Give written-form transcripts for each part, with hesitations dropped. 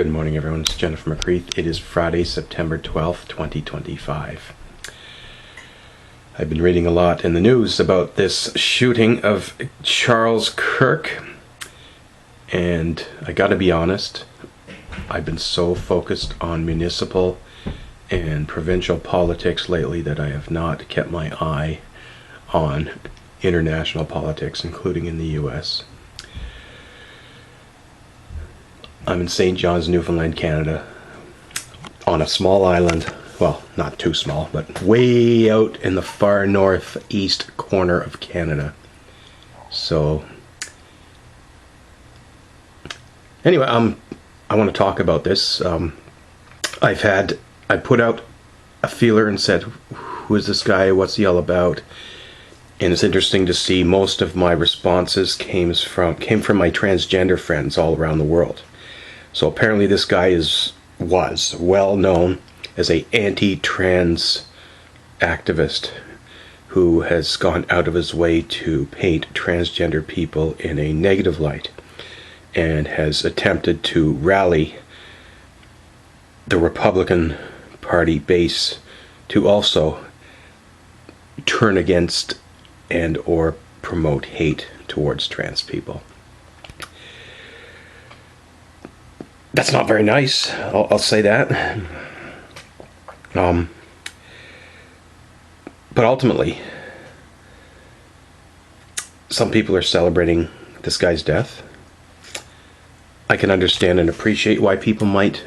Good morning, everyone. It's Jenn from McCreath. It is Friday, September 12th, 2025. I've been reading a lot in the news about this shooting of Charles Kirk, and I gotta be honest, I've been so focused on municipal and provincial politics lately that I have not kept my eye on international politics, including in the US. I'm in St. John's, Newfoundland, Canada, on a small island. Well, not too small, but way out in the far northeast corner of Canada. So, anyway, I want to talk about this. I put out a feeler and said, who is this guy? What's he all about? And it's interesting to see most of my responses came from my transgender friends all around the world. So apparently this guy was well known as an anti-trans activist who has gone out of his way to paint transgender people in a negative light and has attempted to rally the Republican Party base to also turn against and or promote hate towards trans people. That's not very nice. I'll say that. But ultimately, some people are celebrating this guy's death. I can understand and appreciate why people might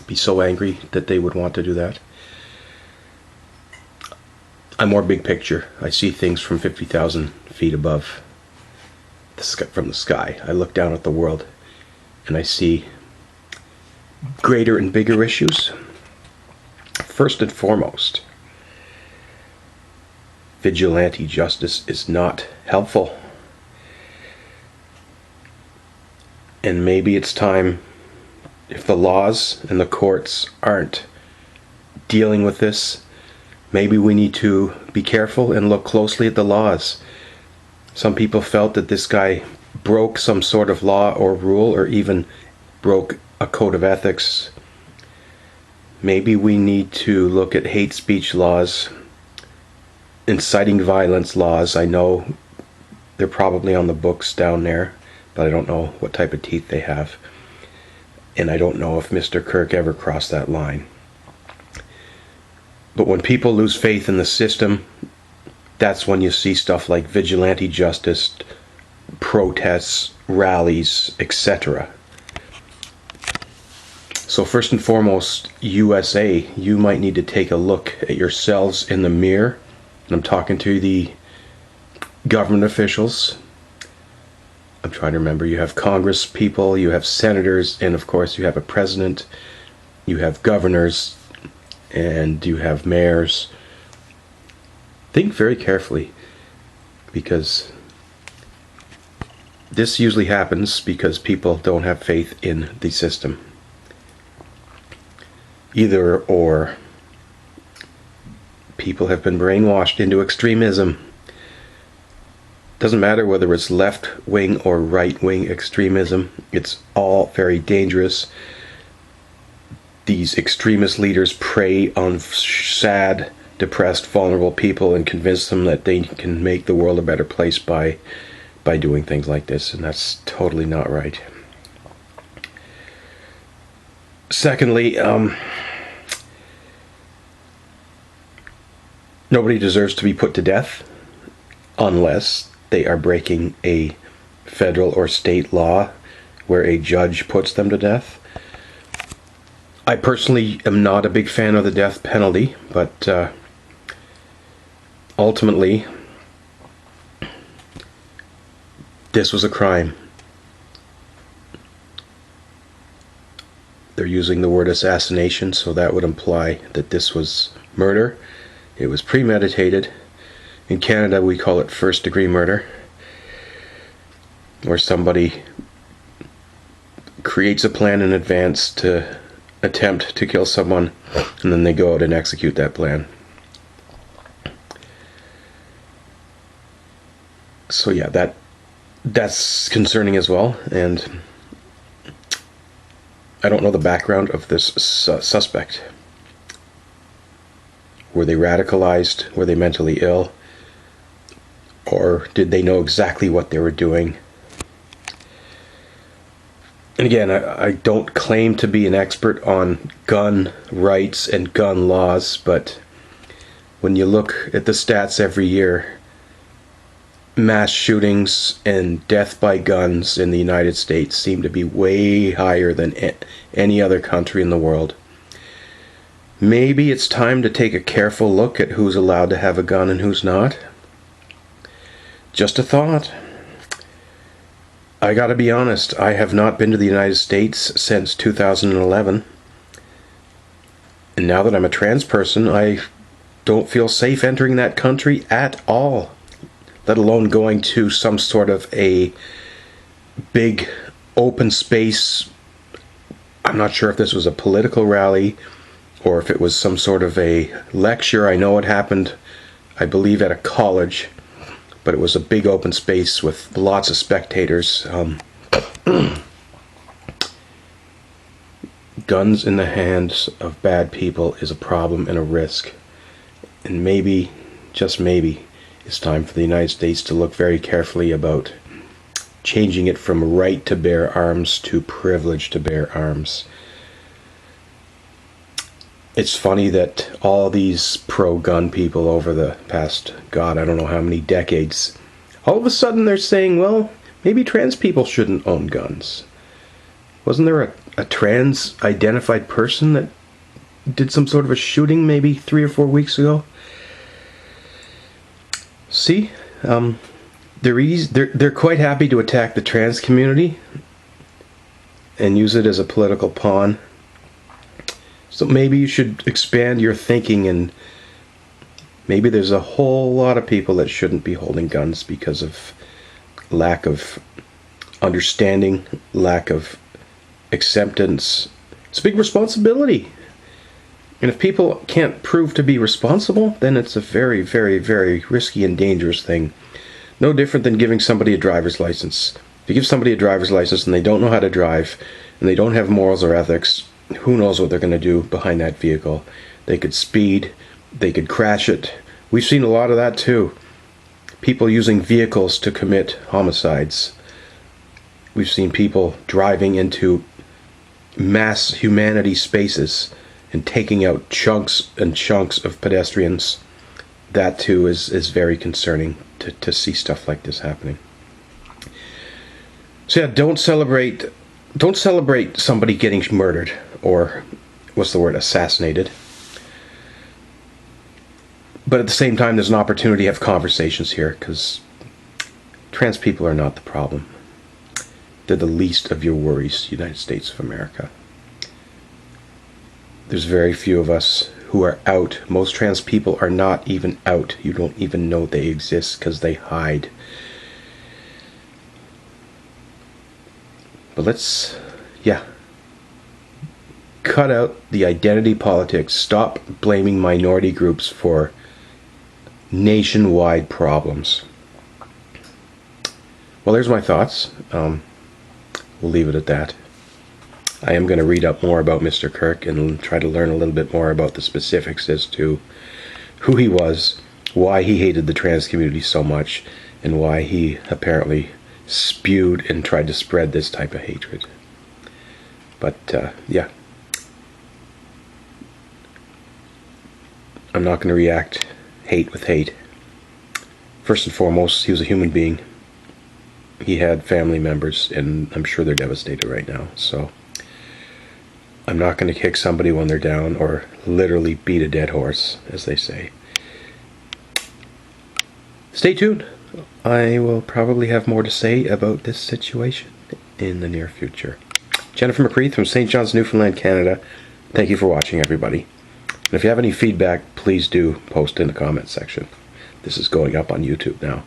be so angry that they would want to do that. I'm more big picture. I see things from 50,000 feet above from the sky. I look down at the world and I see greater and bigger issues. First and foremost, vigilante justice is not helpful. And maybe it's time, if the laws and the courts aren't dealing with this, maybe we need to be careful and look closely at the laws. Some people felt that this guy broke some sort of law or rule, or even broke a code of ethics. Maybe we need to look at hate speech laws, inciting violence laws. I know they're probably on the books down there, but I don't know what type of teeth they have. And I don't know if Mr. Kirk ever crossed that line. But when people lose faith in the system, that's when you see stuff like vigilante justice, protests, rallies, etc. So first and foremost, USA, you might need to take a look at yourselves in the mirror. And I'm talking to the government officials. I'm trying to remember, you have Congress people, you have senators, and of course you have a president, you have governors, and you have mayors. Think very carefully, because this usually happens because people don't have faith in the system. Either or, people have been brainwashed into extremism. Doesn't matter whether it's left-wing or right-wing extremism, it's all very dangerous. These extremist leaders prey on sad, depressed, vulnerable people and convince them that they can make the world a better place by doing things like this, and that's totally not right. Secondly, nobody deserves to be put to death unless they are breaking a federal or state law where a judge puts them to death. I personally am not a big fan of the death penalty, but ultimately, this was a crime. They're using the word assassination, so that would imply that this was murder. It was premeditated. In Canada, we call it first-degree murder, where somebody creates a plan in advance to attempt to kill someone, and then they go out and execute that plan. So yeah, that's concerning as well, and I don't know the background of this suspect. Were they radicalized? Were they mentally ill? Or did they know exactly what they were doing? And again, I don't claim to be an expert on gun rights and gun laws, but when you look at the stats every year, mass shootings and death by guns in the United States seem to be way higher than any other country in the world. Maybe it's time to take a careful look at who's allowed to have a gun and who's not. Just a thought. I gotta be honest, I have not been to the United States since 2011. And now that I'm a trans person, I don't feel safe entering that country at all, let alone going to some sort of a big open space. I'm not sure if this was a political rally or if it was some sort of a lecture. I know it happened, I believe, at a college, but it was a big open space with lots of spectators. Guns in the hands of bad people is a problem and a risk. And maybe, just maybe, it's time for the United States to look very carefully about changing it from right to bear arms to privilege to bear arms. It's funny that all these pro-gun people over the past, God, I don't know how many decades, all of a sudden they're saying, well, maybe trans people shouldn't own guns. Wasn't there a trans-identified person that did some sort of a shooting maybe 3 or 4 weeks ago? See, they're quite happy to attack the trans community and use it as a political pawn. So maybe you should expand your thinking, and maybe there's a whole lot of people that shouldn't be holding guns because of lack of understanding, lack of acceptance. It's a big responsibility. And if people can't prove to be responsible, then it's a very, very, very risky and dangerous thing. No different than giving somebody a driver's license. If you give somebody a driver's license and they don't know how to drive, and they don't have morals or ethics, who knows what they're going to do behind that vehicle. They could speed, they could crash it. We've seen a lot of that too. People using vehicles to commit homicides. We've seen people driving into mass humanity spaces and taking out chunks and chunks of pedestrians. That too is very concerning to see stuff like this happening. So yeah, don't celebrate somebody getting murdered, or assassinated. But at the same time, there's an opportunity to have conversations here, because trans people are not the problem. They're the least of your worries, United States of America. There's very few of us who are out. Most trans people are not even out. You don't even know they exist because they hide. But let's, cut out the identity politics. Stop blaming minority groups for nationwide problems. Well, there's my thoughts. We'll leave it at that. I am going to read up more about Mr. Kirk and try to learn a little bit more about the specifics as to who he was, why he hated the trans community so much, and why he apparently spewed and tried to spread this type of hatred. But, I'm not going to react hate with hate. First and foremost, he was a human being. He had family members, and I'm sure they're devastated right now. So I'm not going to kick somebody when they're down, or literally beat a dead horse, as they say. Stay tuned. I will probably have more to say about this situation in the near future. Jennifer McCreath from St. John's, Newfoundland, Canada. Thank you for watching, everybody. And if you have any feedback, please do post in the comments section. This is going up on YouTube now.